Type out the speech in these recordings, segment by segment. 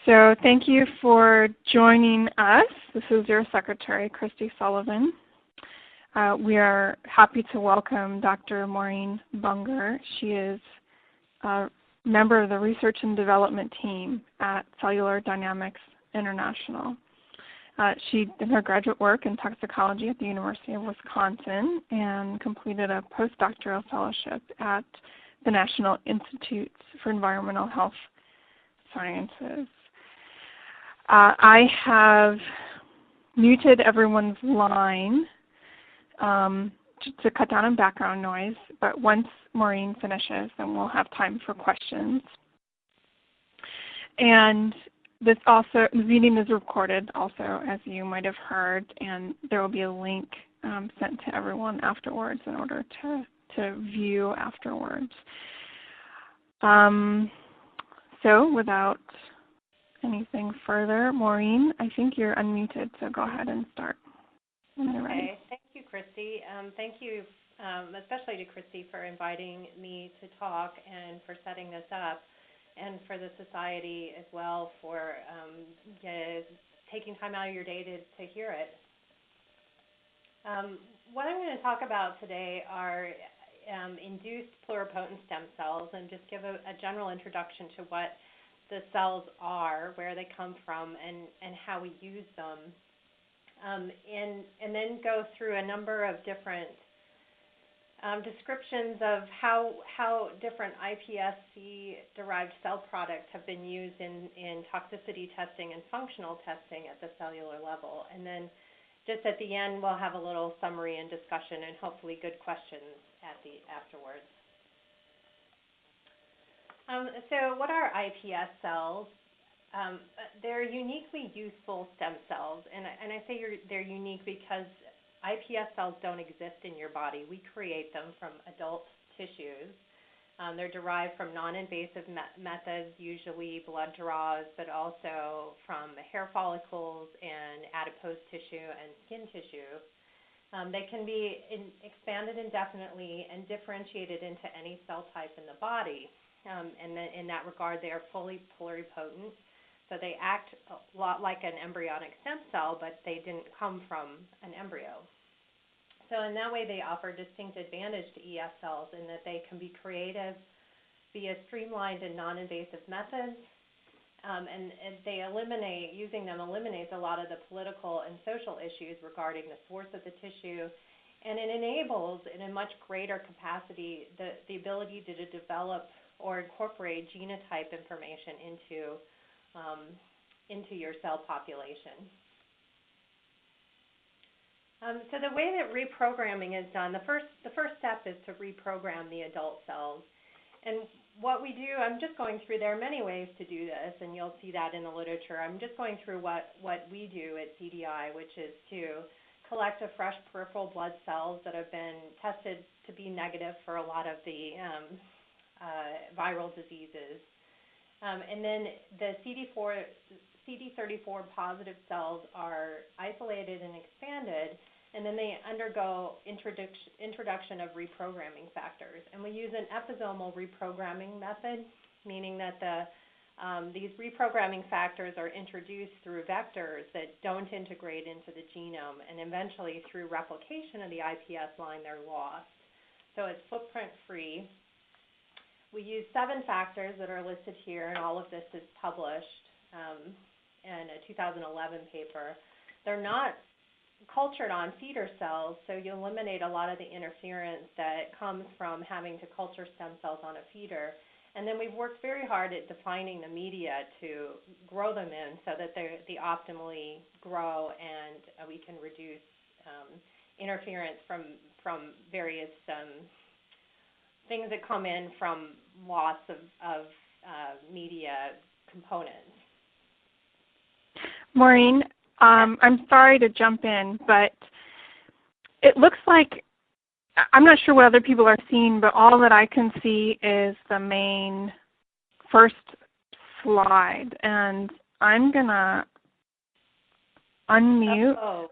So thank you for joining us. This is your secretary, Christy Sullivan. We are happy to welcome Dr. Maureen Bunger. She is a member of the Research and Development Team at Cellular Dynamics International. She did her graduate work in toxicology at the University of Wisconsin and completed a postdoctoral fellowship at the National Institutes for Environmental Health Sciences. I have muted everyone's line to cut down on background noise, but once Maureen finishes, then we'll have time for questions. And the meeting is recorded also, as you might have heard, and there will be a link sent to everyone afterwards in order to view afterwards. So without anything further, Maureen, I think you're unmuted, so go ahead and start. Okay, thank you, Christy. Thank you especially to Christy for inviting me to talk and for setting this up, and for the Society as well for taking time out of your day to hear it. What I'm going to talk about today are induced pluripotent stem cells, and just give a general introduction to what the cells are, where they come from, and how we use them. And then go through a number of different descriptions of how different iPSC-derived cell products have been used in toxicity testing and functional testing at the cellular level. And then just at the end, we'll have a little summary and discussion and hopefully good questions afterwards. So what are iPS cells? They're uniquely useful stem cells, and I say they're unique because iPS cells don't exist in your body. We create them from adult tissues. They're derived from non-invasive methods, usually blood draws, but also from hair follicles and adipose tissue and skin tissue. They can be expanded indefinitely and differentiated into any cell type in the body. And then in that regard, they are fully pluripotent. So they act a lot like an embryonic stem cell, but they didn't come from an embryo. So in that way, they offer distinct advantage to ES cells in that they can be creative via streamlined and non-invasive methods, and they using them eliminates a lot of the political and social issues regarding the source of the tissue, and it enables, in a much greater capacity, the ability to develop or incorporate genotype information into your cell population. So the way that reprogramming is done, the first step is to reprogram the adult cells. And what we do, I'm just going through, there are many ways to do this, and you'll see that in the literature. I'm just going through what we do at CDI, which is to collect a fresh peripheral blood cells that have been tested to be negative for a lot of the viral diseases. And then the CD34 positive cells are isolated and expanded, and then they undergo introduction of reprogramming factors. And we use an episomal reprogramming method, meaning that these reprogramming factors are introduced through vectors that don't integrate into the genome, and eventually through replication of the iPS line, they're lost. So it's footprint-free. We use 7 factors that are listed here, and all of this is published in a 2011 paper. They're not cultured on feeder cells, so you eliminate a lot of the interference that comes from having to culture stem cells on a feeder. And then we've worked very hard at defining the media to grow them in so that they optimally grow, and we can reduce interference from various things that come in from loss of media components. Maureen, I'm sorry to jump in, but it looks like, I'm not sure what other people are seeing, but all that I can see is the main first slide. And I'm going to unmute. Oh.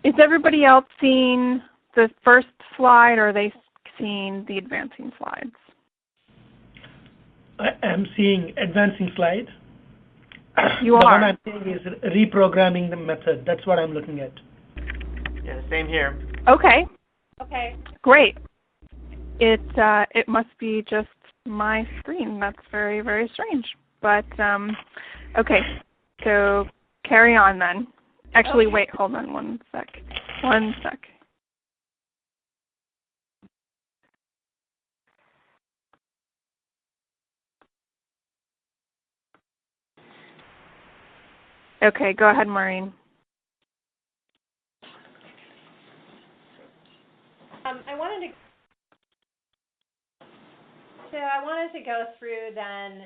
Is everybody else seeing the first slide, or are they seeing the advancing slides? I'm seeing advancing slide. You The are. one I'm seeing is reprogramming the method. That's what I'm looking at. Yeah, same here. Okay. Okay. Great. It must be just my screen. That's very, very strange. But okay. So carry on then. Actually, Okay. wait. Hold on one sec. One sec. Okay. Go ahead, Maureen. I wanted to go through then,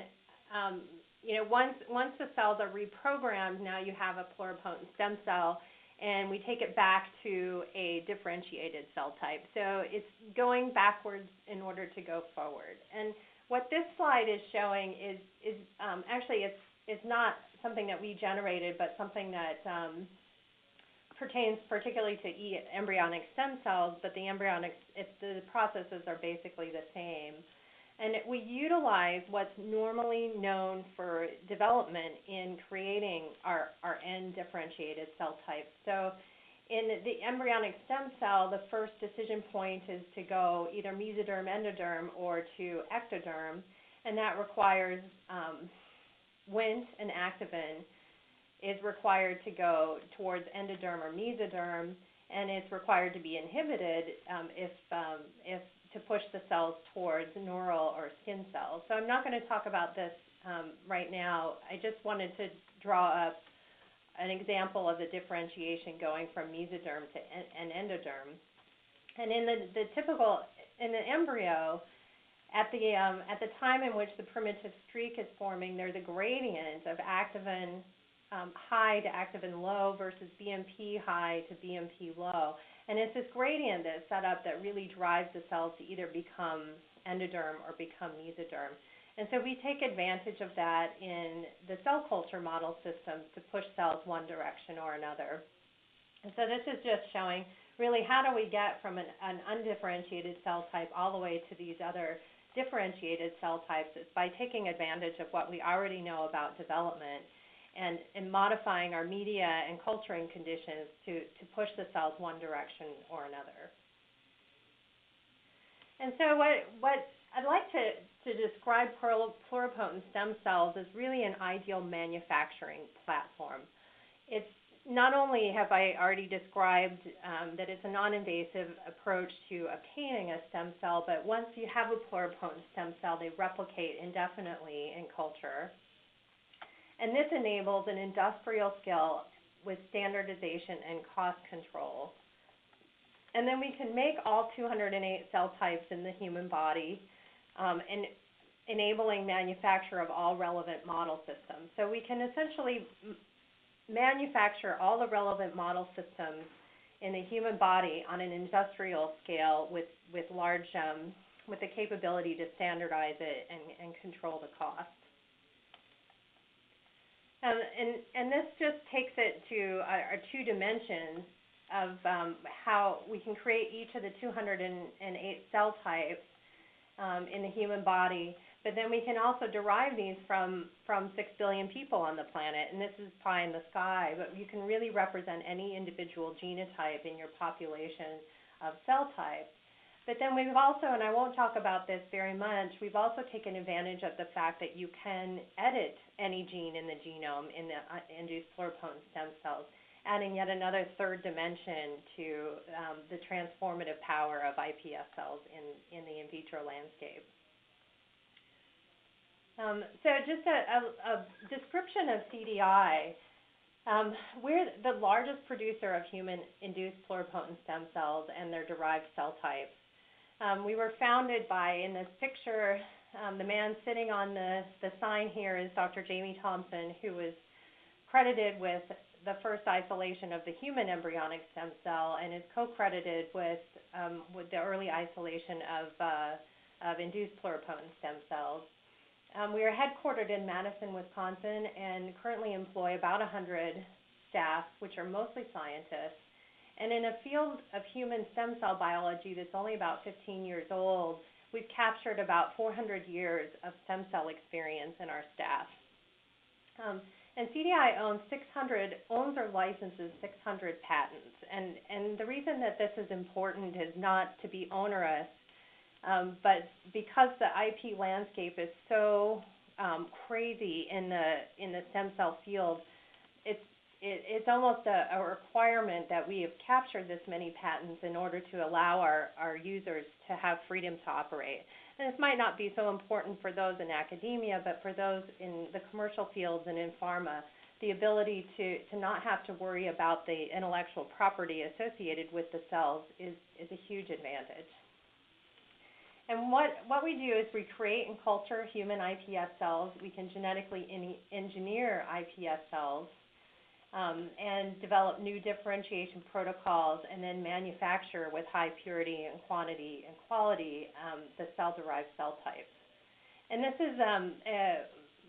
once the cells are reprogrammed, now you have a pluripotent stem cell, and we take it back to a differentiated cell type. So it's going backwards in order to go forward. And what this slide is showing is actually it's not something that we generated, but something that pertains particularly to embryonic stem cells, but the processes are basically the same. And we utilize what's normally known for development in creating our N-differentiated cell types. So in the embryonic stem cell, the first decision point is to go either mesoderm, endoderm, or to ectoderm, and that requires Wnt and activin is required to go towards endoderm or mesoderm, and it's required to be inhibited if to push the cells towards neural or skin cells. So I'm not going to talk about this right now. I just wanted to draw up an example of the differentiation going from mesoderm to an endoderm. And in in the embryo, at the time in which the primitive streak is forming, there's a gradient of activin high to activin low versus BMP high to BMP low. And it's this gradient that's set up that really drives the cells to either become endoderm or become mesoderm. And so we take advantage of that in the cell culture model systems to push cells one direction or another. And so this is just showing really how do we get from an undifferentiated cell type all the way to these other differentiated cell types. It's by taking advantage of what we already know about development and modifying our media and culturing conditions to push the cells one direction or another. And so what I'd like to describe pluripotent stem cells as really an ideal manufacturing platform. It's not only have I already described that it's a non-invasive approach to obtaining a stem cell, but once you have a pluripotent stem cell, they replicate indefinitely in culture. And this enables an industrial scale with standardization and cost control. And then we can make all 208 cell types in the human body, and enabling manufacture of all relevant model systems. So we can essentially manufacture all the relevant model systems in the human body on an industrial scale with large, with the capability to standardize it and control the cost. And this just takes it to our two dimensions of how we can create each of the 208 cell types in the human body, but then we can also derive these from 6 billion people on the planet, and this is pie in the sky, but you can really represent any individual genotype in your population of cell types. But then we've also, and I won't talk about this very much, we've also taken advantage of the fact that you can edit any gene in the genome in the induced pluripotent stem cells, adding yet another third dimension to the transformative power of iPS cells in the in vitro landscape. So just a description of CDI. We're the largest producer of human-induced pluripotent stem cells and their derived cell types. We were founded by, in this picture, the man sitting on the sign here is Dr. Jamie Thompson, who was credited with the first isolation of the human embryonic stem cell and is co-credited with the early isolation of induced pluripotent stem cells. We are headquartered in Madison, Wisconsin, and currently employ about 100 staff, which are mostly scientists. And in a field of human stem cell biology that's only about 15 years old, we've captured about 400 years of stem cell experience in our staff. And CDI owns or licenses 600 patents. And the reason that this is important is not to be onerous, but because the IP landscape is so crazy in the stem cell field, it's almost a requirement that we have captured this many patents in order to allow our users to have freedom to operate. And this might not be so important for those in academia, but for those in the commercial fields and in pharma, the ability to not have to worry about the intellectual property associated with the cells is a huge advantage. And what we do is we create and culture human iPS cells. We can genetically engineer iPS cells and develop new differentiation protocols, and then manufacture with high purity and quantity and quality the cell-derived cell types. And this is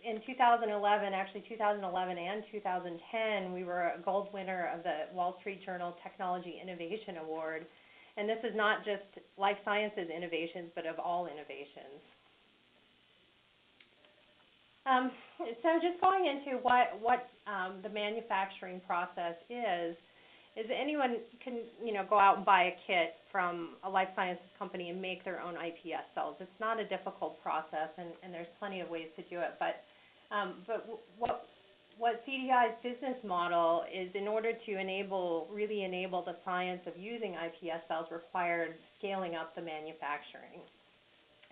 in 2011, actually 2011 and 2010, we were a gold winner of the Wall Street Journal Technology Innovation Award. And this is not just life sciences innovations, but of all innovations. So just going into what the manufacturing process is anyone can go out and buy a kit from a life sciences company and make their own iPS cells. It's not a difficult process, and there's plenty of ways to do it. But what CDI's business model is, in order to really enable the science of using iPS cells, required scaling up the manufacturing.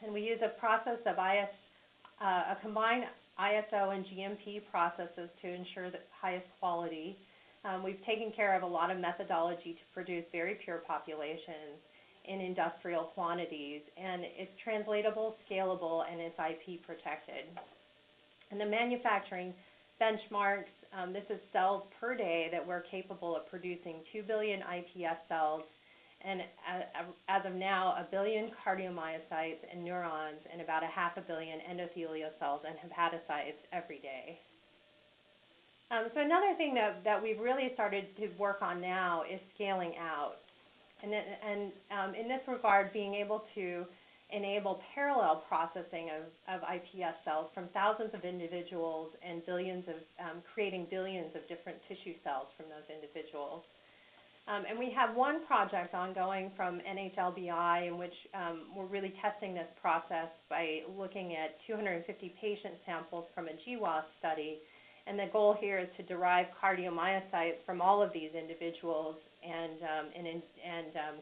And we use a process of a combined ISO and GMP processes to ensure the highest quality. We've taken care of a lot of methodology to produce very pure populations in industrial quantities, and it's translatable, scalable, and it's IP protected. And the manufacturing benchmarks, this is cells per day that we're capable of producing 2 billion iPS cells, and as of now, 1 billion cardiomyocytes and neurons, and about 500 million endothelial cells and hepatocytes every day. So another thing that we've really started to work on now is scaling out. And in this regard, being able to enable parallel processing of iPS cells from thousands of individuals and creating billions of different tissue cells from those individuals. And we have one project ongoing from NHLBI in which we're really testing this process by looking at 250 patient samples from a GWAS study. And the goal here is to derive cardiomyocytes from all of these individuals and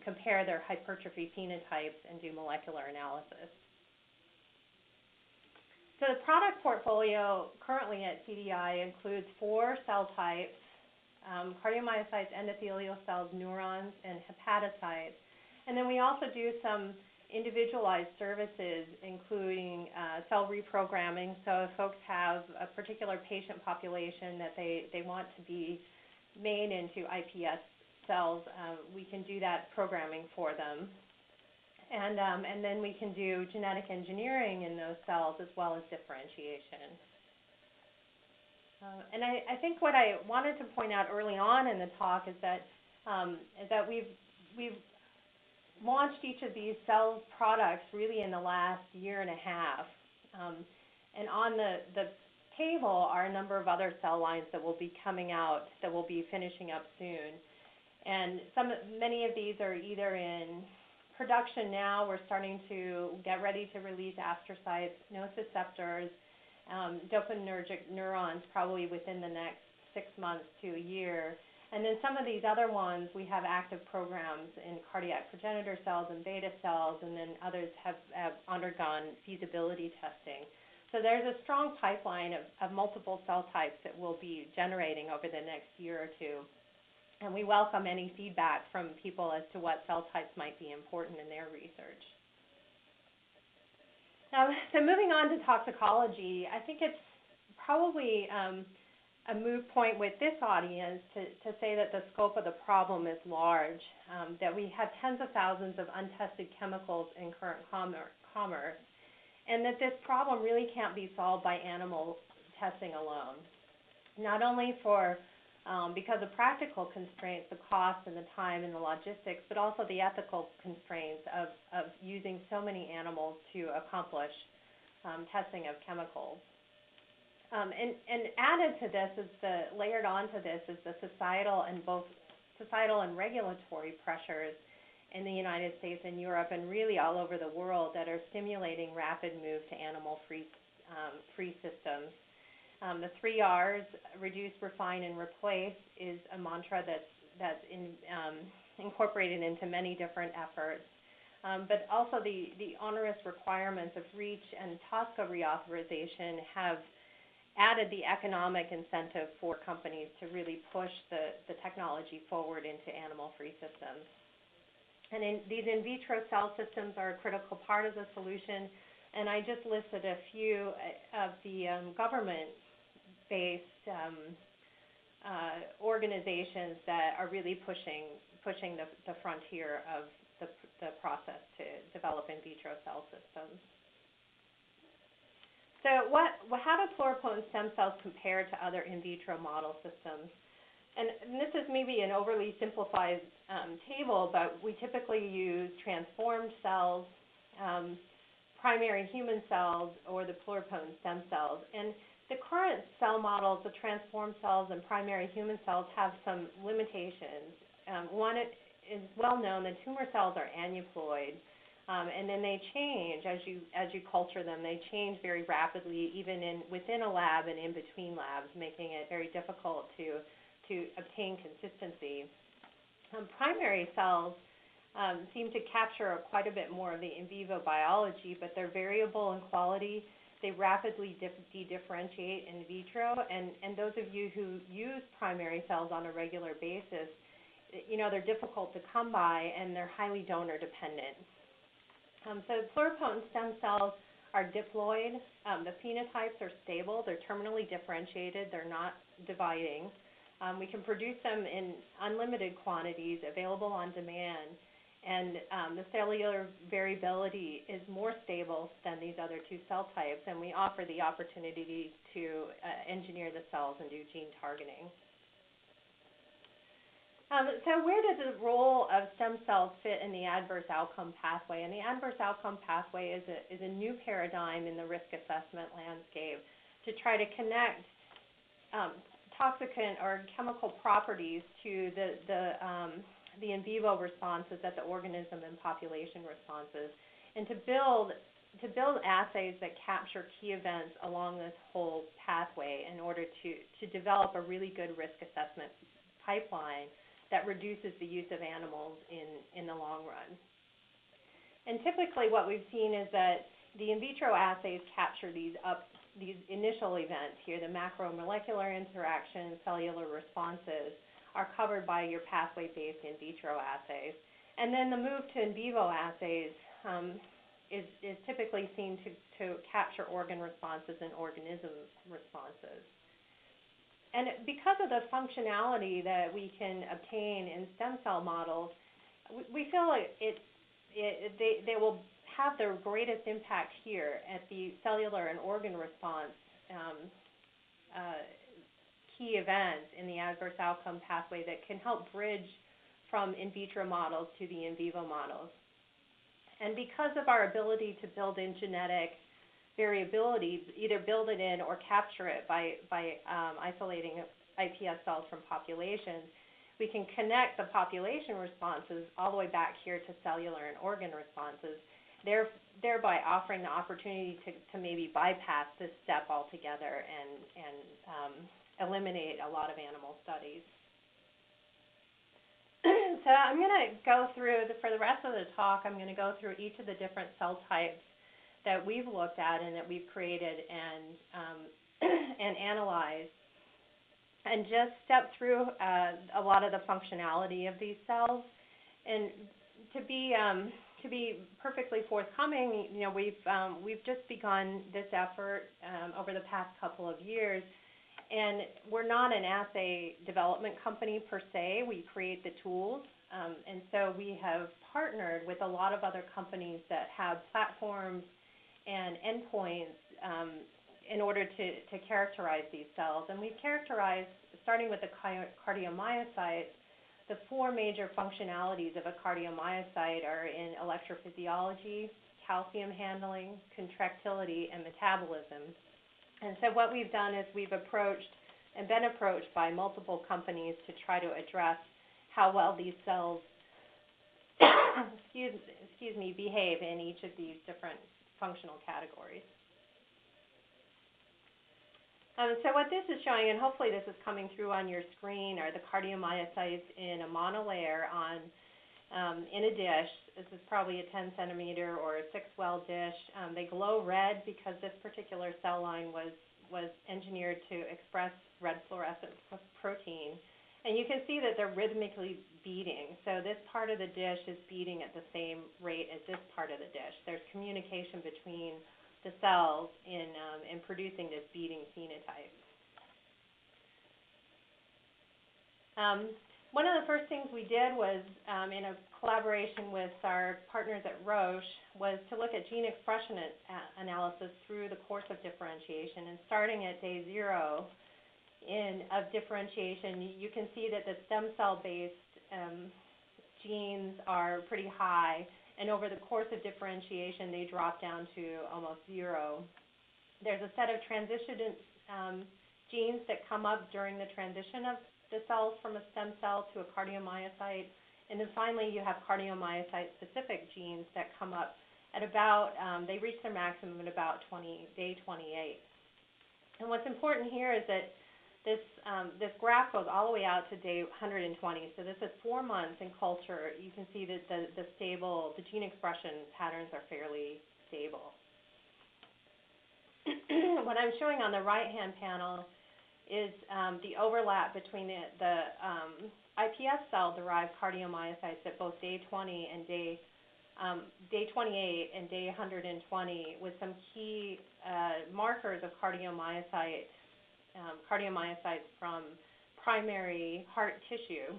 compare their hypertrophy phenotypes and do molecular analysis. So the product portfolio currently at CDI includes 4 cell types: cardiomyocytes, endothelial cells, neurons, and hepatocytes. And then we also do some individualized services, including cell reprogramming. So if folks have a particular patient population that they want to be made into iPS cells, we can do that programming for them. And then we can do genetic engineering in those cells as well as differentiation. And I think what I wanted to point out early on in the talk is that we've launched each of these cell products really in the last year and a half. And on the table are a number of other cell lines that will be coming out, that will be finishing up soon. And many of these are either in production now. We're starting to get ready to release astrocytes, nociceptors, dopaminergic neurons probably within the next 6 months to a year. And then some of these other ones, we have active programs in cardiac progenitor cells and beta cells, and then others have undergone feasibility testing. So there's a strong pipeline of multiple cell types that we'll be generating over the next year or two. And we welcome any feedback from people as to what cell types might be important in their research. So moving on to toxicology, I think it's probably a moot point with this audience to say that the scope of the problem is large, that we have tens of thousands of untested chemicals in current commerce, and that this problem really can't be solved by animal testing alone. Not only for because of practical constraints, the cost and the time and the logistics, but also the ethical constraints of using so many animals to accomplish testing of chemicals. And added to this layered onto this is the societal and regulatory pressures in the United States and Europe and really all over the world that are stimulating rapid move to animal-free systems. The 3 R's, reduce, refine, and replace, is a mantra that's incorporated into many different efforts. But also the onerous requirements of REACH and TSCA reauthorization have added the economic incentive for companies to really push the technology forward into animal-free systems. And these in vitro cell systems are a critical part of the solution, and I just listed a few of the government-based organizations that are really pushing the frontier of the process to develop in vitro cell systems. So how do pluripotent stem cells compare to other in vitro model systems? And this is maybe an overly simplified table, but we typically use transformed cells, primary human cells, or the pluripotent stem cells. And the current cell models, the transformed cells and primary human cells, have some limitations. One is well known that tumor cells are aneuploid, and then they change as you culture them. They change very rapidly, even within a lab and in between labs, making it very difficult to obtain consistency. Primary cells seem to capture quite a bit more of the in vivo biology, but they're variable in quality. They rapidly de-differentiate in vitro, and those of you who use primary cells on a regular basis, they're difficult to come by, and they're highly donor dependent. So pluripotent stem cells are diploid. The phenotypes are stable. They're terminally differentiated. They're not dividing. We can produce them in unlimited quantities, available on demand, and the cellular variability is more stable than these other 2 cell types, and we offer the opportunity to engineer the cells and do gene targeting. So where does the role of stem cells fit in the adverse outcome pathway? And the adverse outcome pathway is a new paradigm in the risk assessment landscape to try to connect toxicant or chemical properties to the in vivo responses at the organism and population responses, and to build assays that capture key events along this whole pathway in order to develop a really good risk assessment pipeline that reduces the use of animals in the long run. And typically what we've seen is that the in vitro assays capture these initial events here, the macromolecular interactions, cellular responses, are covered by your pathway-based in vitro assays. And then the move to in vivo assays is typically seen to capture organ responses and organism responses. And because of the functionality that we can obtain in stem cell models, we feel like they will have their greatest impact here at the cellular and organ response key events in the adverse outcome pathway that can help bridge from in vitro models to the in vivo models. And because of our ability to build in genetic variability, either build it in or capture it by isolating iPS cells from populations, we can connect the population responses all the way back here to cellular and organ responses, thereby offering the opportunity to maybe bypass this step altogether and eliminate a lot of animal studies. So I'm going to go through, for the rest of the talk, I'm going to go through each of the different cell types that we've looked at and that we've created and analyzed, and just step through a lot of the functionality of these cells. And to be perfectly forthcoming, we've just begun this effort over the past couple of years, and we're not an assay development company per se. We create the tools, and so we have partnered with a lot of other companies that have platforms and endpoints in order to characterize these cells. And we've characterized starting with the cardiomyocytes, the four major functionalities of a cardiomyocyte are in electrophysiology, calcium handling, contractility, and metabolism. And so what we've done is we've approached and been approached by multiple companies to try to address how well these cells behave in each of these different functional categories. So what this is showing, and hopefully this is coming through on your screen, are the cardiomyocytes in a monolayer in a dish. This is probably a 10 centimeter or a 6-well dish. They glow red because this particular cell line was engineered to express red fluorescent protein. And you can see that they're rhythmically beating. So this part of the dish is beating at the same rate as this part of the dish. There's communication between the cells in producing this beating phenotype. One of the first things we did was, in a collaboration with our partners at Roche, was to look at gene expression analysis through the course of differentiation. And starting at day 0 of differentiation, you can see that the stem cell-based genes are pretty high. And over the course of differentiation, they drop down to almost 0. There's a set of transition genes that come up during the transition of the cells from a stem cell to a cardiomyocyte. And then finally, you have cardiomyocyte-specific genes that come up at about, they reach their maximum at about day 28. And what's important here is that this graph goes all the way out to day 120. So this is 4 months in culture. You can see that the gene expression patterns are fairly stable. What I'm showing on the right-hand panel is the overlap between the iPS cell-derived cardiomyocytes at both day 20 and day 28 and day 120 with some key markers of cardiomyocytes from primary heart tissue.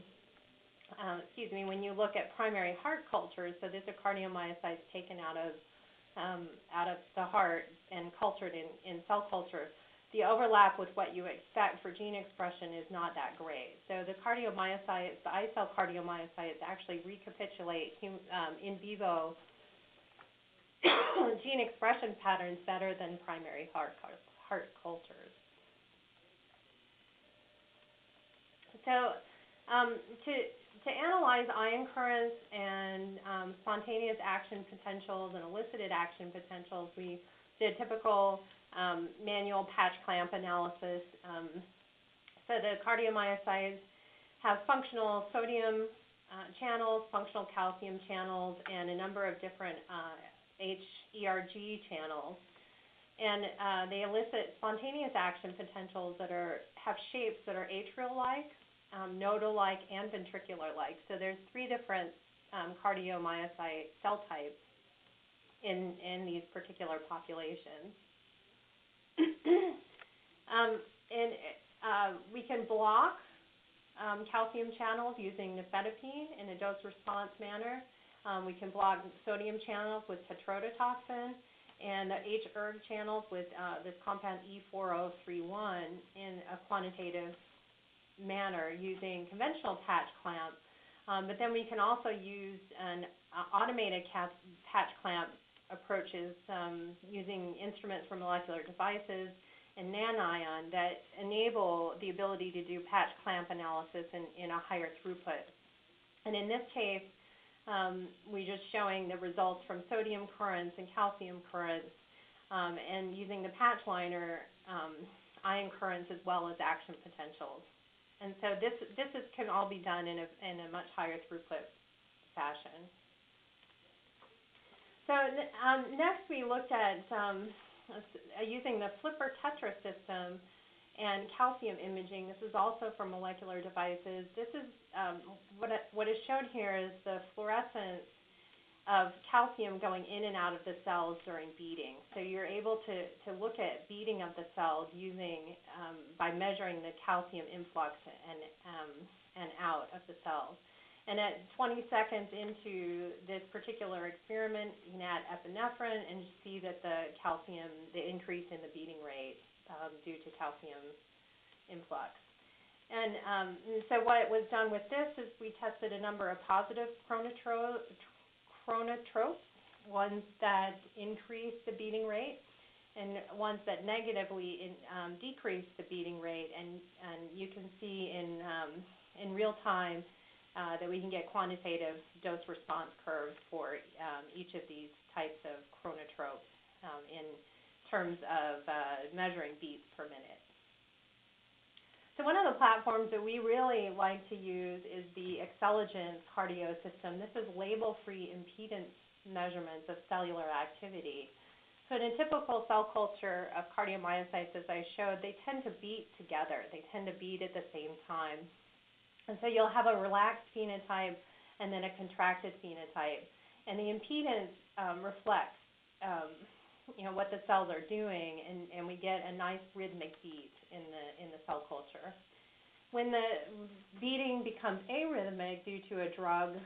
When you look at primary heart cultures, so these are cardiomyocytes taken out of the heart and cultured in cell culture, the overlap with what you expect for gene expression is not that great. So the cardiomyocytes, the I-cell cardiomyocytes actually recapitulate in vivo gene expression patterns better than primary heart cultures. So to analyze ion currents and spontaneous action potentials and elicited action potentials, we did typical manual patch clamp analysis. So the cardiomyocytes have functional sodium channels, functional calcium channels, and a number of different HERG channels. And they elicit spontaneous action potentials that have shapes that are atrial-like, nodal-like, and ventricular-like. So there's 3 different cardiomyocyte cell types in these particular populations. We can block calcium channels using nifedipine in a dose-response manner. We can block sodium channels with tetrodotoxin, and the HERG channels with this compound E4031 in a quantitative manner using conventional patch clamp. But then we can also use an automated patch clamp approaches using instruments from molecular devices and NanIon that enable the ability to do patch clamp analysis in a higher throughput. And in this case, we're just showing the results from sodium currents and calcium currents, and using the patch liner, ion currents as well as action potentials. And so this can all be done in a much higher throughput fashion. So next we looked at using the Flipper Tetra system and calcium imaging. This is also from molecular devices. This is what is shown here is the fluorescence of calcium going in and out of the cells during beating. So you're able to look at beating of the cells using by measuring the calcium influx and out of the cells. And at 20 seconds into this particular experiment, you can add epinephrine and you see that the increase in the beating rate due to calcium influx. And so what was done with this is we tested a number of positive chronotropes, ones that increase the beating rate, and ones that negatively decrease the beating rate. And you can see in real time that we can get quantitative dose response curves for each of these types of chronotropes in terms of measuring beats per minute. So one of the platforms that we really like to use is the Acceligent cardio system. This is label-free impedance measurements of cellular activity. So in a typical cell culture of cardiomyocytes, as I showed, they tend to beat together. They tend to beat at the same time. And so you'll have a relaxed phenotype and then a contracted phenotype. And the impedance reflects what the cells are doing, and we get a nice rhythmic beat in the cell culture. When the beating becomes arrhythmic due to a drug,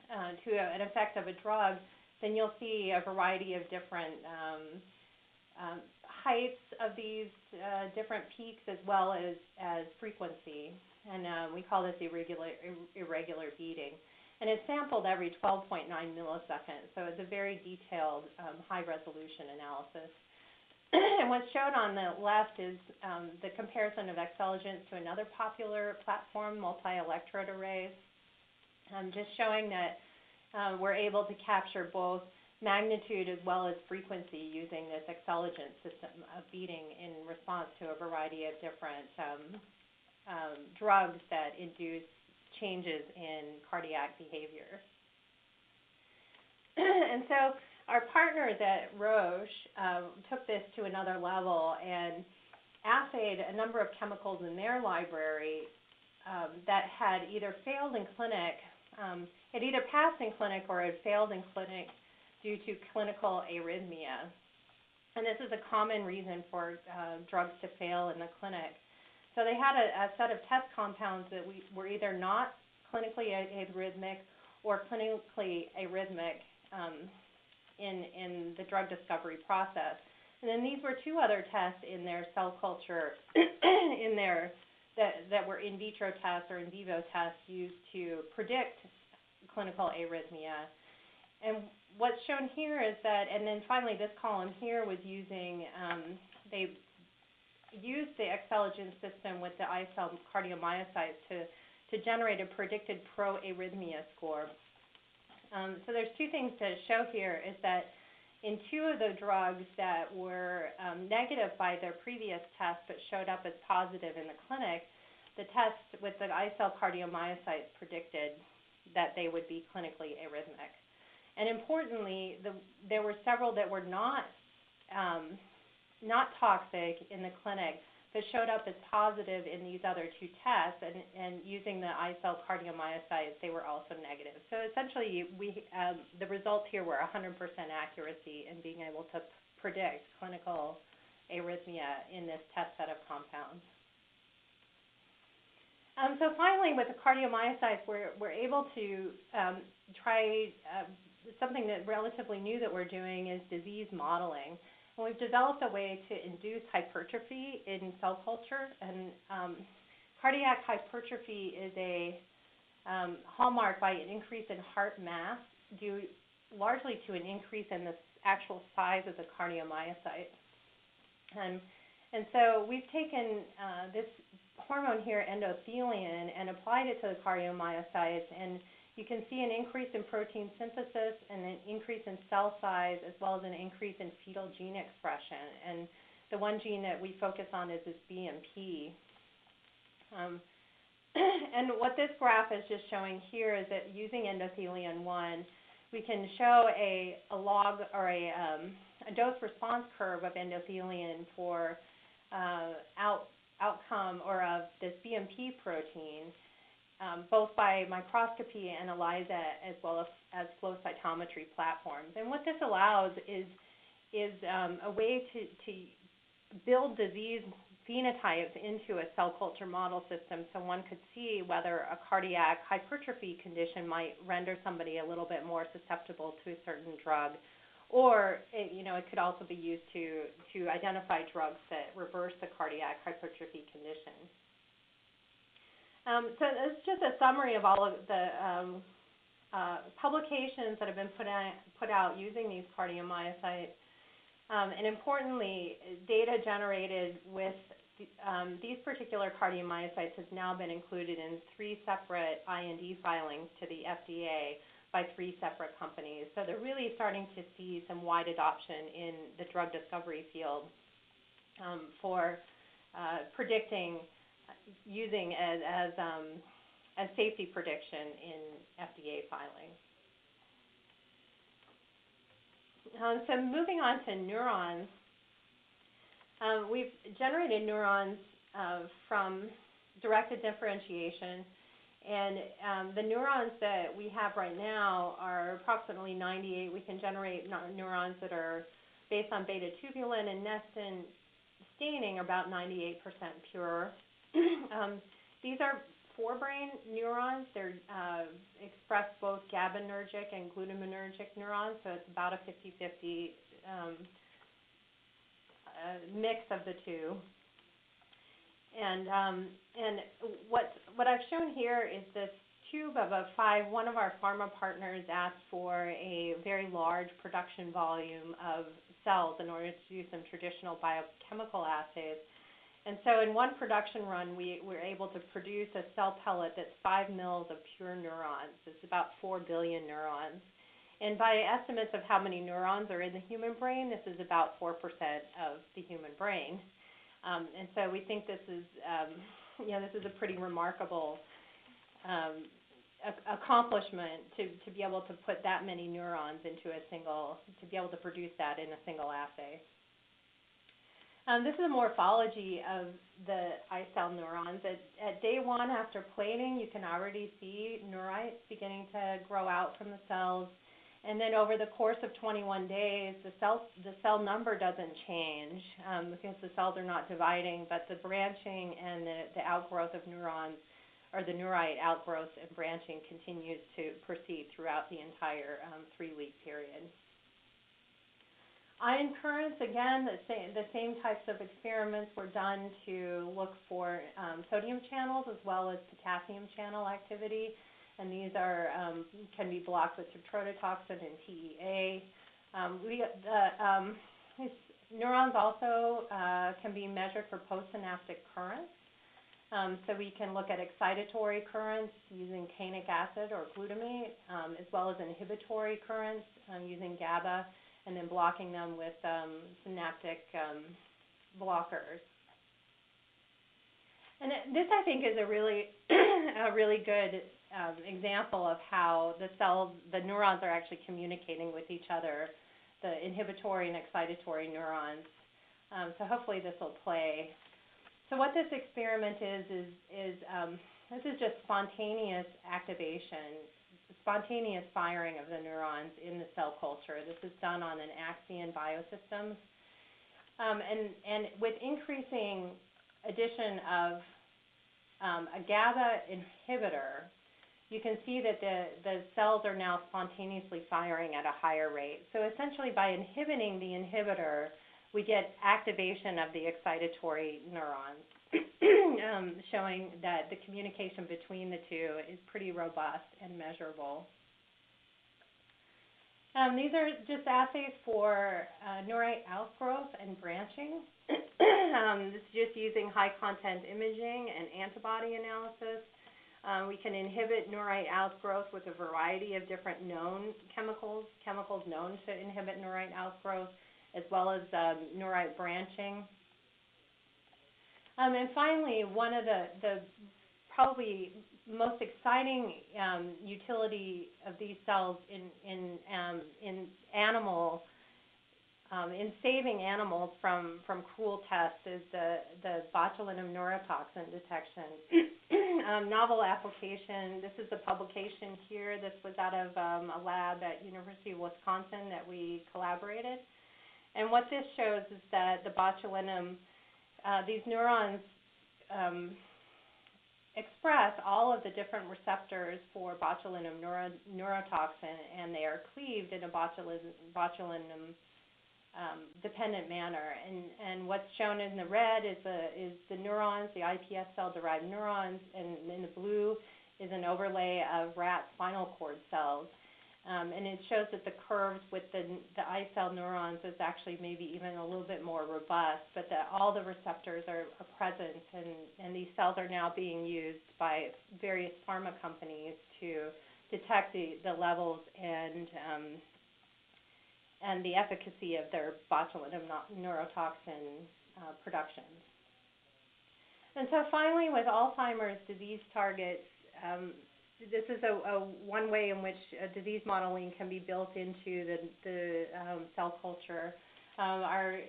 to an effect of a drug, then you'll see a variety of different heights of these different peaks as well as frequency, and we call this irregular beating. And it's sampled every 12.9 milliseconds, so it's a very detailed, high-resolution analysis. And what's shown on the left is the comparison of Acceligent to another popular platform, multi-electrode arrays, just showing that we're able to capture both magnitude as well as frequency using this Acceligent system of beating in response to a variety of different drugs that induce changes in cardiac behavior. And so our partners at Roche took this to another level and assayed a number of chemicals in their library that had either failed in clinic, had either passed in clinic or had failed in clinic due to clinical arrhythmia. And this is a common reason for drugs to fail in the clinic. So they had a set of test compounds that were either not clinically arrhythmic or clinically arrhythmic in the drug discovery process. And then these were two other tests in their cell culture that were in vitro tests or in vivo tests used to predict clinical arrhythmia. And what's shown here is that, and then finally this column here was using, they used the Acceligent system with the iCell cardiomyocytes to generate a predicted pro-arrhythmia score. So there's two things to show here is that in two of the drugs that were negative by their previous test but showed up as positive in the clinic, the test with the iCell cardiomyocytes predicted that they would be clinically arrhythmic. And importantly, there were several that were not toxic in the clinic, but showed up as positive in these other two tests, and using the iCell cardiomyocytes, they were also negative. So essentially, the results here were 100% accuracy in being able to predict clinical arrhythmia in this test set of compounds. So finally, with the cardiomyocytes, we're able to try something that relatively new that we're doing is disease modeling. And we've developed a way to induce hypertrophy in cell culture, and cardiac hypertrophy is a hallmark by an increase in heart mass due largely to an increase in the actual size of the cardiomyocyte. And so we've taken this hormone here, endothelin, and applied it to the cardiomyocytes, and you can see an increase in protein synthesis and an increase in cell size, as well as an increase in fetal gene expression. And the one gene that we focus on is this BMP. And what this graph is just showing here is that using endothelin-1, we can show a log or a dose response curve of endothelin for outcome or of this BMP protein, both by microscopy and ELISA as well as flow cytometry platforms. And what this allows is a way to build disease phenotypes into a cell culture model system, so one could see whether a cardiac hypertrophy condition might render somebody a little bit more susceptible to a certain drug, or it could also be used to identify drugs that reverse the cardiac hypertrophy condition. So it's just a summary of all of the publications that have been put out using these cardiomyocytes. And importantly, data generated with these particular cardiomyocytes has now been included in 3 separate IND filings to the FDA by 3 separate companies. So they're really starting to see some wide adoption in the drug discovery field for predicting, using as safety prediction in FDA filings. So moving on to neurons, we've generated neurons from directed differentiation, and the neurons that we have right now are approximately 98. We can generate neurons that are based on beta tubulin and nestin staining, about 98% pure. These are forebrain neurons. They're express both GABAergic and glutamatergic neurons, so it's about a 50-50 mix of the two. And what I've shown here is this tube of a 5. One of our pharma partners asked for a very large production volume of cells in order to do some traditional biochemical assays. And so in one production run, we were able to produce a cell pellet that's 5 mils of pure neurons. It's about 4 billion neurons. And by estimates of how many neurons are in the human brain, this is about 4% of the human brain. And so we think this is, this is a pretty remarkable accomplishment to be able to put that many neurons into to be able to produce that in a single assay. This is a morphology of the eye-cell neurons. At day 1 after plating, you can already see neurites beginning to grow out from the cells. And then over the course of 21 days, the cell number doesn't change because the cells are not dividing, but the branching and the outgrowth of neurons, or the neurite outgrowth and branching, continues to proceed throughout the entire 3-week period. Ion currents, again, the same types of experiments were done to look for sodium channels as well as potassium channel activity. And these are can be blocked with tetrodotoxin and TEA. These neurons also can be measured for postsynaptic currents. So we can look at excitatory currents using canic acid or glutamate, as well as inhibitory currents using GABA, and then blocking them with synaptic blockers. And this, I think, is a really good example of how the neurons are actually communicating with each other, the inhibitory and excitatory neurons. So hopefully this will play. So what this experiment is this is just spontaneous activation, spontaneous firing of the neurons in the cell culture. This is done on an Axion biosystems. And with increasing addition of a GABA inhibitor, you can see that the cells are now spontaneously firing at a higher rate. So essentially by inhibiting the inhibitor, we get activation of the excitatory neurons, showing that the communication between the two is pretty robust and measurable. These are just assays for neurite outgrowth and branching. This is just using high-content imaging and antibody analysis. We can inhibit neurite outgrowth with a variety of different known chemicals known to inhibit neurite outgrowth, as well as neurite branching. And finally, one of the probably most exciting utility of these cells in animal, in saving animals from cruel tests is the botulinum neurotoxin detection. Novel application. This is the publication here. This was out of a lab at University of Wisconsin that we collaborated. And what this shows is that the botulinum, these neurons express all of the different receptors for botulinum neurotoxin, and they are cleaved in a botulinum dependent manner. And what's shown in the red is the neurons, the iPS cell-derived neurons, and in the blue is an overlay of rat spinal cord cells. And it shows that the curves with the I-cell neurons is actually maybe even a little bit more robust, but that all the receptors are present, and these cells are now being used by various pharma companies to detect the levels and the efficacy of their botulinum neurotoxin production. And so finally, with Alzheimer's disease targets, this is one way in which disease modeling can be built into the cell culture. Our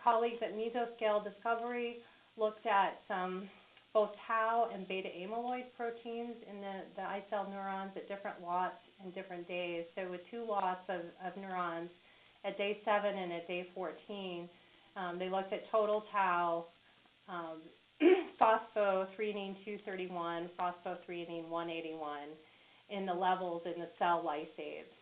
colleagues at Mesoscale Discovery looked at both tau and beta amyloid proteins in the I-cell neurons at different lots and different days. So with 2 lots of neurons at day 7 and at day 14, they looked at total tau, phosphothreonine 231, phosphothreonine 181 in the levels in the cell lysates,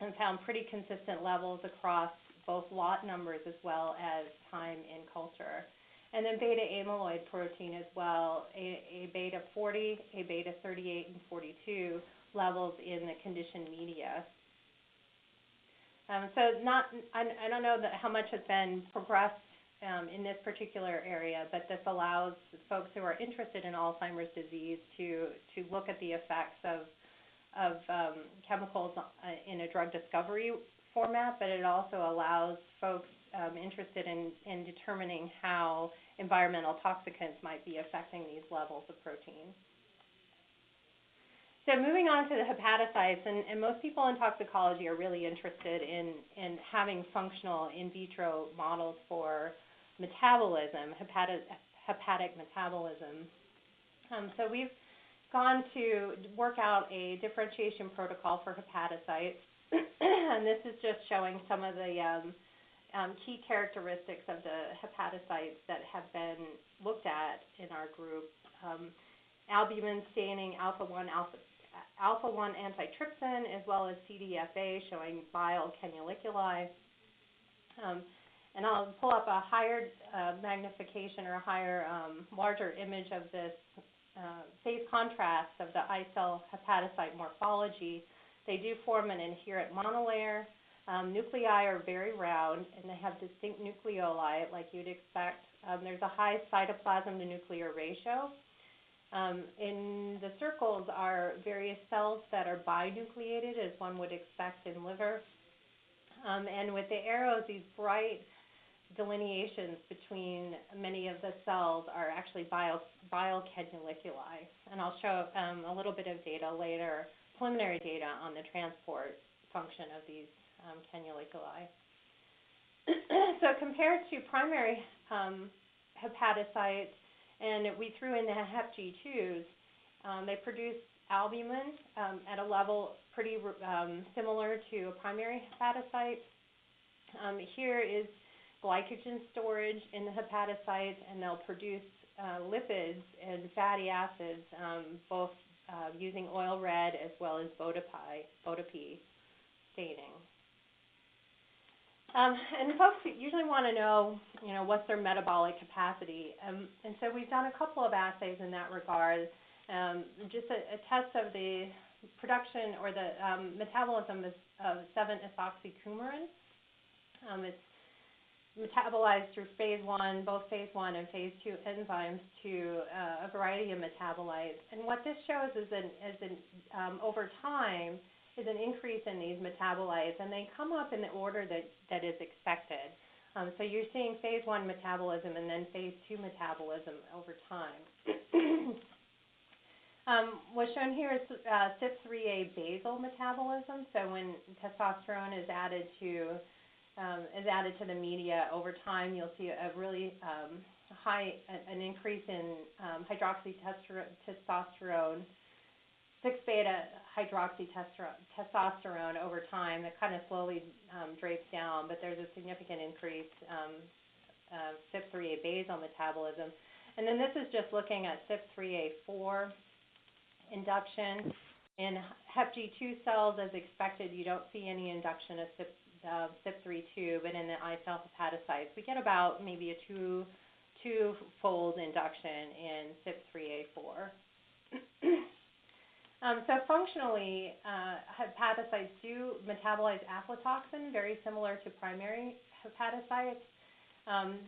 and found pretty consistent levels across both lot numbers as well as time in culture. And then beta amyloid protein as well, a beta 40, a beta 38 and 42 levels in the conditioned media. So I don't know how much has been progressed in this particular area, but this allows folks who are interested in Alzheimer's disease to look at the effects of chemicals in a drug discovery format, but it also allows folks interested in determining how environmental toxicants might be affecting these levels of protein. So moving on to the hepatocytes, and most people in toxicology are really interested in having functional in vitro models for metabolism, hepatic metabolism. So we've gone to work out a differentiation protocol for hepatocytes, and this is just showing some of the key characteristics of the hepatocytes that have been looked at in our group. Albumin staining alpha-1 antitrypsin, as well as CDFA showing bile canaliculi. And I'll pull up a higher magnification or a higher, larger image of this phase contrast of the I-cell hepatocyte morphology. They do form an adherent monolayer. Nuclei are very round, and they have distinct nucleoli, like you'd expect. There's a high cytoplasm to nuclear ratio. In the circles are various cells that are binucleated, as one would expect in liver. And with the arrows, these bright delineations between many of the cells are actually bile canaliculi. And I'll show a little bit of data later, preliminary data on the transport function of these canaliculi. So compared to primary hepatocytes, and we threw in the HepG2s, they produce albumin at a level pretty similar to a primary hepatocyte. Here is glycogen storage in the hepatocytes, and they'll produce lipids and fatty acids, both using oil red as well as Boda-P staining. And folks usually want to know, what's their metabolic capacity. And so we've done a couple of assays in that regard. Just a test of the production or the metabolism of 7-ethoxycoumarin. It's metabolized through phase 1, both phase 1 and phase 2 enzymes to a variety of metabolites. And what this shows is over time is an increase in these metabolites, and they come up in the order that is expected. So you're seeing phase 1 metabolism and then phase 2 metabolism over time. What's shown here is CYP3A basal metabolism. So when testosterone is added to the media over time, you'll see a really an increase in hydroxytestosterone, 6-beta hydroxytestosterone over time. That kind of slowly drapes down, but there's a significant increase CYP3A basal metabolism. And then this is just looking at CYP3A4 induction. In Hep G2 cells, as expected, you don't see any induction of CYP3A2, but in the I cell hepatocytes, we get about maybe a two-fold induction in CYP3A4. So functionally, hepatocytes do metabolize aflatoxin, very similar to primary hepatocytes.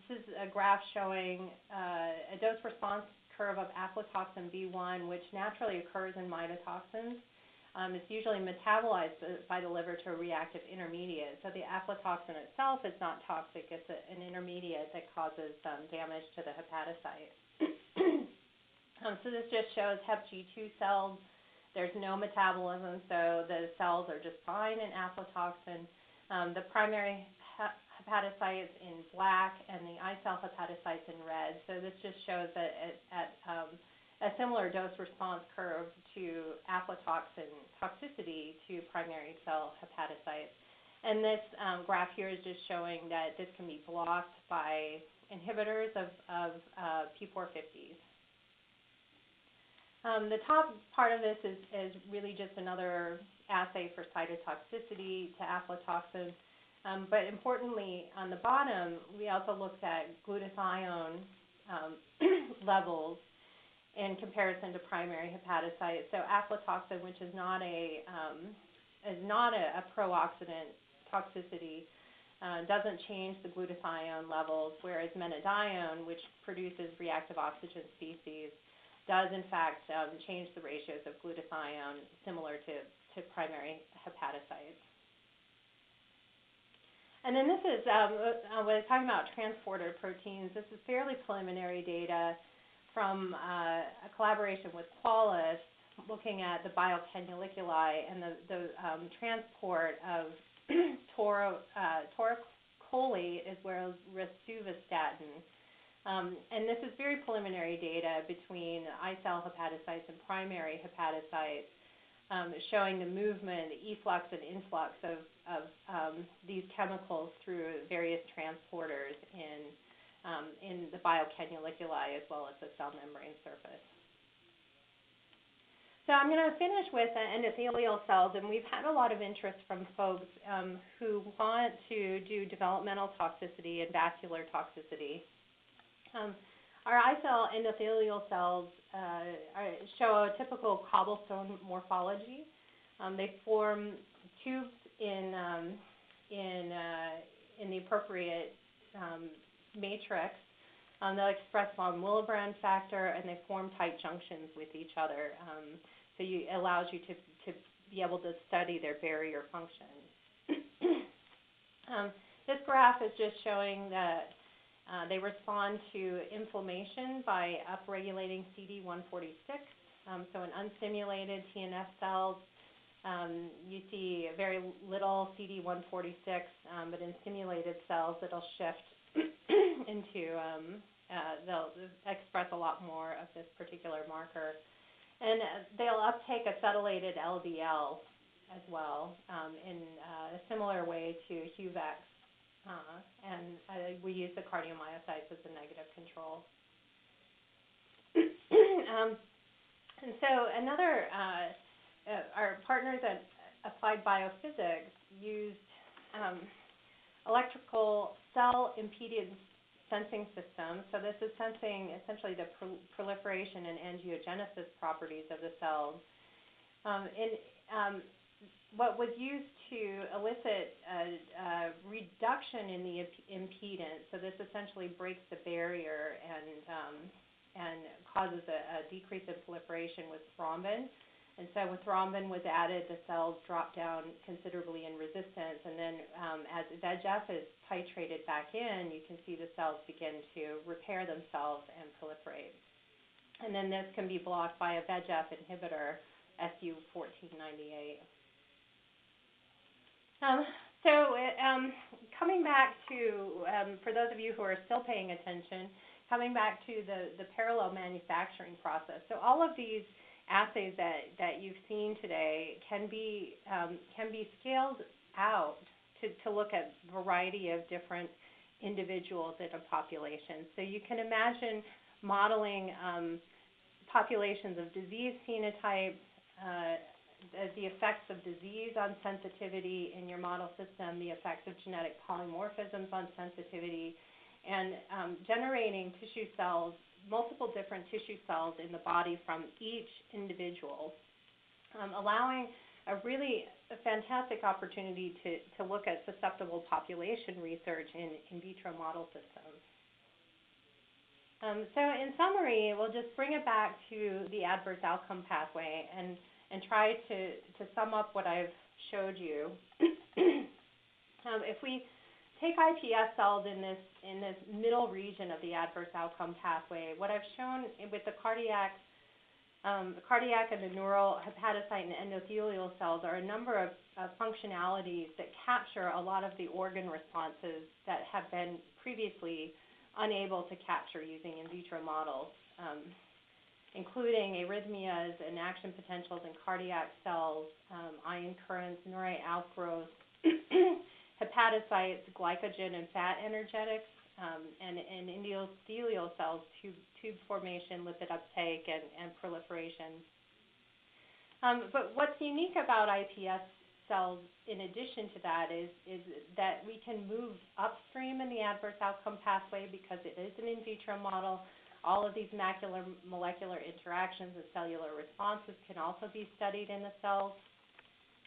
This is a graph showing a dose-response curve of aflatoxin B1, which naturally occurs in mitotoxins. It's usually metabolized by the liver to a reactive intermediate. So the aflatoxin itself is not toxic. It's an intermediate that causes damage to the hepatocyte. So this just shows Hep G2 cells. There's no metabolism, so the cells are just fine in aflatoxin. The primary hepatocytes in black and the I cell hepatocytes in red. So this just shows that at a similar dose-response curve to aflatoxin toxicity to primary cell hepatocytes. And this graph here is just showing that this can be blocked by inhibitors of P450s. The top part of this is really just another assay for cytotoxicity to aflatoxin. But importantly, on the bottom, we also looked at glutathione levels in comparison to primary hepatocytes. So aflatoxin, which is not a pro-oxidant toxicity, doesn't change the glutathione levels, whereas menadione, which produces reactive oxygen species, does in fact change the ratios of glutathione similar to primary hepatocytes. And then this is, when it's talking about transporter proteins, this is fairly preliminary data from a collaboration with Qualis looking at the biocannuliculi and the transport of taurocolate as well as rosuvastatin. And this is very preliminary data between I cell hepatocytes and primary hepatocytes, showing the movement, the efflux and influx of these chemicals through various transporters in the biocannuliculi as well as the cell membrane surface. So I'm going to finish with endothelial cells, and we've had a lot of interest from folks who want to do developmental toxicity and vascular toxicity. Our I cell endothelial cells show a typical cobblestone morphology. They form tubes in the appropriate matrix. They'll express von Willebrand factor, and they form tight junctions with each other. So it allows you to be able to study their barrier function. This graph is just showing that they respond to inflammation by upregulating CD146. So in unstimulated TNF cells, you see very little CD146, but in stimulated cells, it'll shift into, they'll express a lot more of this particular marker. And they'll uptake acetylated LDL as well in a similar way to HUVEC. And we use the cardiomyocytes as a negative control. And so another, our partners at Applied Biophysics used electrical cell impedance sensing system. So this is sensing essentially the proliferation and angiogenesis properties of the cells. What was used to elicit a reduction in the impedance, so this essentially breaks the barrier and causes a decrease in proliferation with thrombin. And so when thrombin was added, the cells dropped down considerably in resistance. And then as VEGF is titrated back in, you can see the cells begin to repair themselves and proliferate. And then this can be blocked by a VEGF inhibitor, SU1498. Coming back to, for those of you who are still paying attention, coming back to the parallel manufacturing process. So all of these assays that you've seen today can be scaled out to look at a variety of different individuals in a population. So you can imagine modeling populations of disease phenotypes, the effects of disease on sensitivity in your model system, the effects of genetic polymorphisms on sensitivity, and generating tissue cells, multiple different tissue cells in the body from each individual, allowing a really fantastic opportunity to look at susceptible population research in vitro model systems. So in summary, we'll just bring it back to the adverse outcome pathway and try to sum up what I've showed you. If we take iPS cells in this middle region of the adverse outcome pathway, what I've shown with the cardiac and the neural, hepatocyte, and endothelial cells are a number of functionalities that capture a lot of the organ responses that have been previously unable to capture using in vitro models, including arrhythmias and action potentials in cardiac cells, ion currents, neurite outgrowth, hepatocytes, glycogen and fat energetics, and endothelial cells, tube formation, lipid uptake, and proliferation. But what's unique about iPS cells, in addition to that, is that we can move upstream in the adverse outcome pathway because it is an in vitro model. All of these molecular interactions and cellular responses can also be studied in the cells.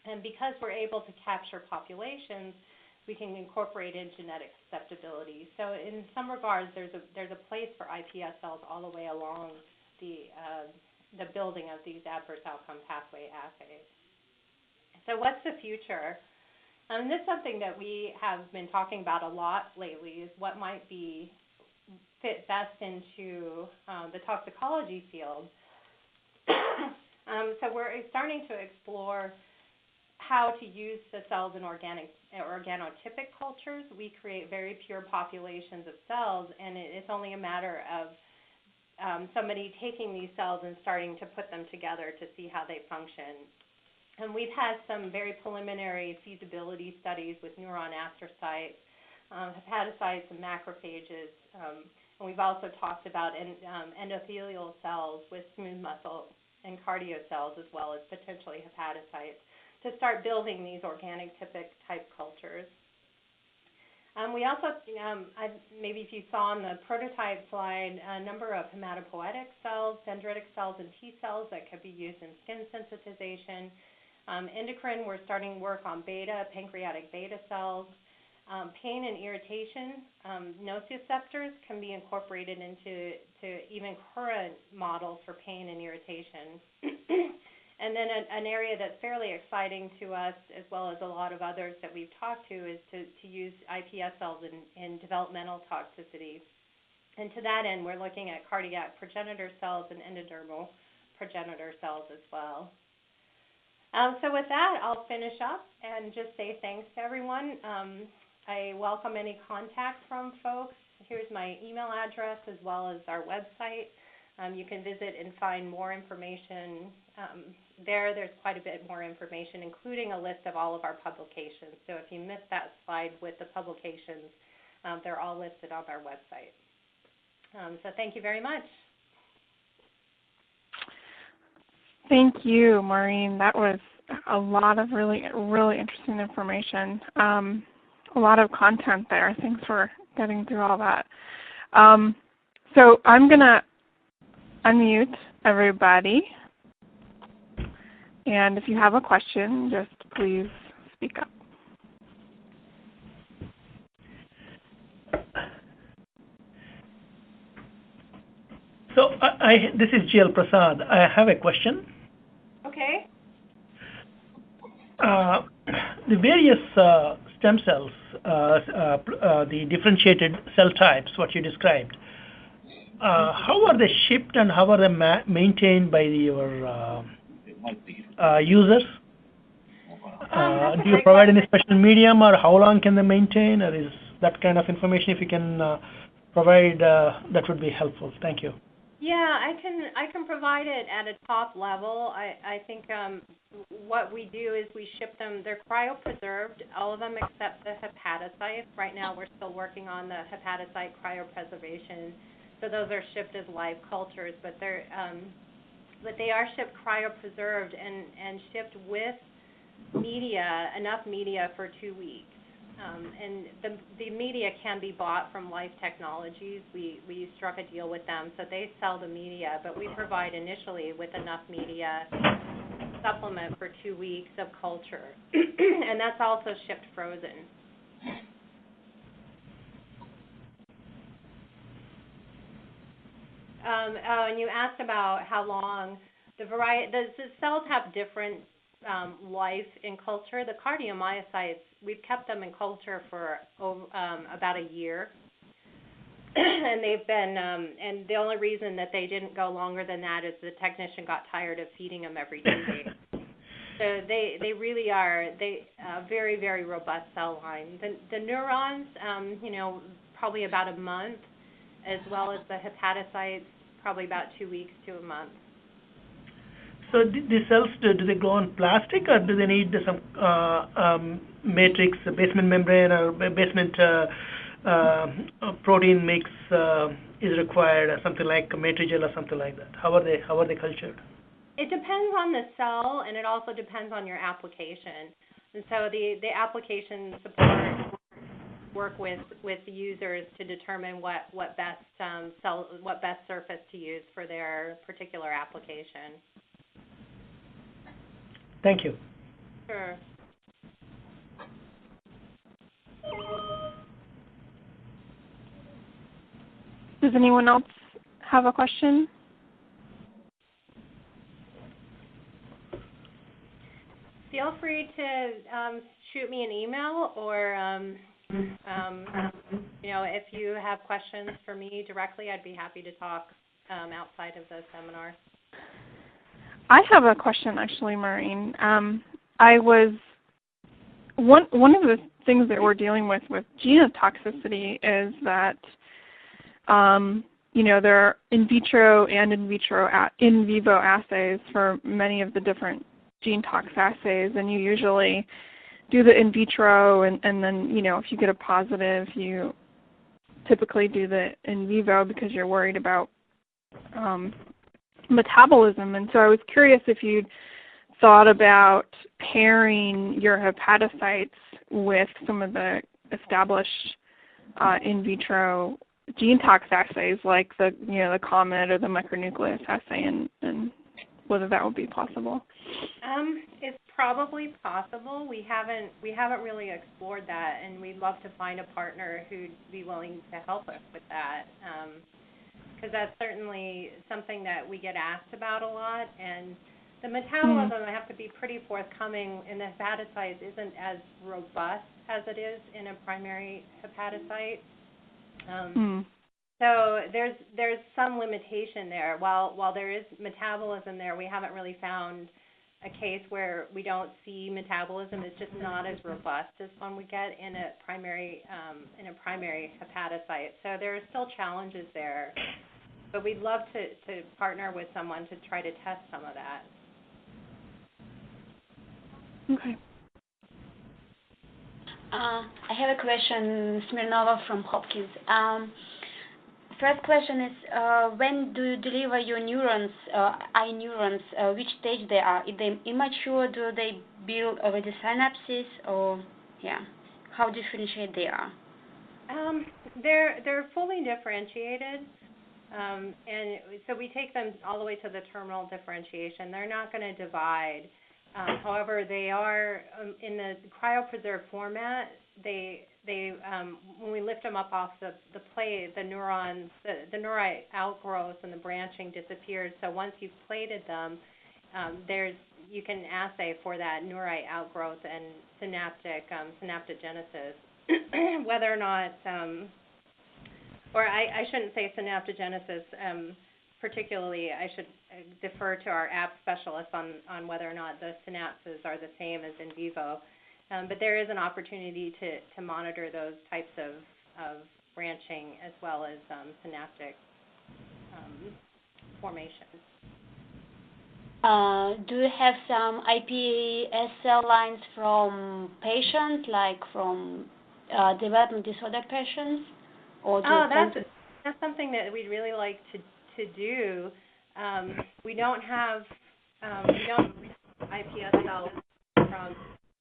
And because we're able to capture populations, we can incorporate in genetic susceptibility. So in some regards, there's a place for iPS cells all the way along the building of these adverse outcome pathway assays. So what's the future? And this is something that we have been talking about a lot lately, is what might fit best into the toxicology field. So we're starting to explore how to use the cells in organotypic cultures. We create very pure populations of cells, and it's only a matter of somebody taking these cells and starting to put them together to see how they function. And we've had some very preliminary feasibility studies with neuron astrocytes, hepatocytes, and macrophages. And we've also talked about endothelial cells with smooth muscle and cardio cells, as well as potentially hepatocytes, to start building these organic typic type cultures. We also, maybe if you saw on the prototype slide, a number of hematopoietic cells, dendritic cells, and T cells that could be used in skin sensitization. Endocrine, we're starting work on beta, pancreatic beta cells. Pain and irritation, nociceptors can be incorporated into even current models for pain and irritation. And then an area that's fairly exciting to us, as well as a lot of others that we've talked to, is to use iPS cells in developmental toxicity. And to that end, we're looking at cardiac progenitor cells and endodermal progenitor cells as well. So with that, I'll finish up and just say thanks to everyone. I welcome any contact from folks. Here's my email address as well as our website. You can visit and find more information there. There's quite a bit more information, including a list of all of our publications. So if you missed that slide with the publications, they're all listed on our website. So thank you very much. Thank you, Maureen. That was a lot of really interesting information. A lot of content there. Thanks for getting through all that. So I'm going to unmute everybody. And if you have a question, just please speak up. So this is GL Prasad. I have a question. Okay. The various stem cells, the differentiated cell types, what you described, how are they shipped and how are they maintained by your users? Do you provide any special medium, or how long can they maintain, or is that kind of information, if you can provide, that would be helpful. Thank you. Yeah, I can provide it at a top level. I think what we do is we ship them. They're cryopreserved, all of them except the hepatocytes. Right now we're still working on the hepatocyte cryopreservation. So those are shipped as live cultures, but they are shipped cryopreserved and shipped with media, enough media for 2 weeks. And the media can be bought from Life Technologies. We struck a deal with them, so they sell the media, but we provide initially with enough media supplement for 2 weeks of culture, and that's also shipped frozen. And you asked about how long the cells have different life in culture. The cardiomyocytes, we've kept them in culture for about a year, and they've been. And the only reason that they didn't go longer than that is the technician got tired of feeding them every 2 days. So they really are very, very robust cell line. The neurons, probably about a month, as well as the hepatocytes, probably about 2 weeks to a month. So the cells, do they grow on plastic, or do they need some matrix, basement membrane, or basement protein mix is required, or something like a matrigel or something like that? How are they cultured? It depends on the cell, and it also depends on your application. And so the application support work with the users to determine what best surface to use for their particular application. Thank you. Sure. Does anyone else have a question? Feel free to shoot me an email, or if you have questions for me directly, I'd be happy to talk outside of the seminar. I have a question, actually, Maureen. I was one of the things that we're dealing with genotoxicity is that there are in vitro and in vivo assays for many of the different gene tox assays, and you usually do the in vitro, and then if you get a positive, you typically do the in vivo because you're worried about metabolism. And so I was curious if you'd thought about pairing your hepatocytes with some of the established in vitro gene tox assays, like the COMET or the micronucleus assay, and whether that would be possible. It's probably possible. We haven't really explored that, and we'd love to find a partner who'd be willing to help us with that. Because that's certainly something that we get asked about a lot, and the metabolism, I have to be pretty forthcoming, in the hepatocytes isn't as robust as it is in a primary hepatocyte. So there's some limitation there. While there is metabolism there, we haven't really found a case where we don't see metabolism. It's just not as robust as one we get in a primary hepatocyte. So there are still challenges there. But we'd love to partner with someone to try to test some of that. Okay. I have a question, Smirnova from Hopkins. First question is, when do you deliver your neurons, eye neurons, which stage they are? If they're immature, do they build already synapses, or, how differentiated they are? They're fully differentiated. And so we take them all the way to the terminal differentiation. They're not going to divide. However, they are in the cryopreserved format. They when we lift them up off the plate, the neurons, the neurite outgrowth and the branching disappears. So once you've plated them, you can assay for that neurite outgrowth and synaptogenesis. Whether or not, or I shouldn't say synaptogenesis particularly. I should defer to our app specialists on whether or not the synapses are the same as in vivo. But there is an opportunity to monitor those types of branching as well as synaptic formation. Do you have some iPS cell lines from patients, like from development disorder patients? Or That's something that we'd really like to do. We don't have iPS cells from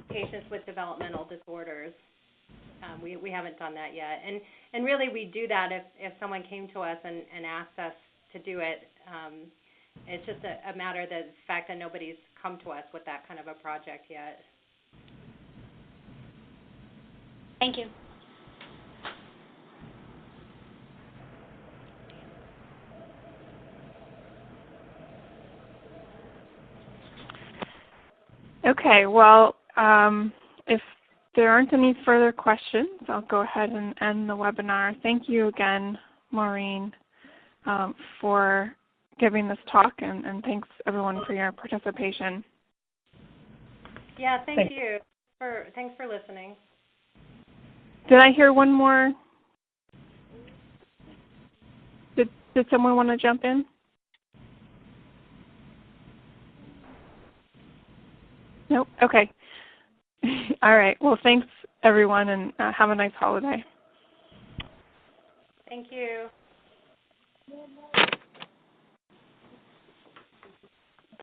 patients with developmental disorders. We haven't done that yet. And really we do that if someone came to us and asked us to do it. It's just a matter of the fact that nobody's come to us with that kind of a project yet. Thank you. Okay, well, if there aren't any further questions, I'll go ahead and end the webinar. Thank you again, Maureen, for giving this talk, and thanks everyone for your participation. Yeah, thank you. Thanks for listening. Did I hear one more? Did someone want to jump in? Nope. Okay. All right. Well, thanks everyone, and have a nice holiday. Thank you.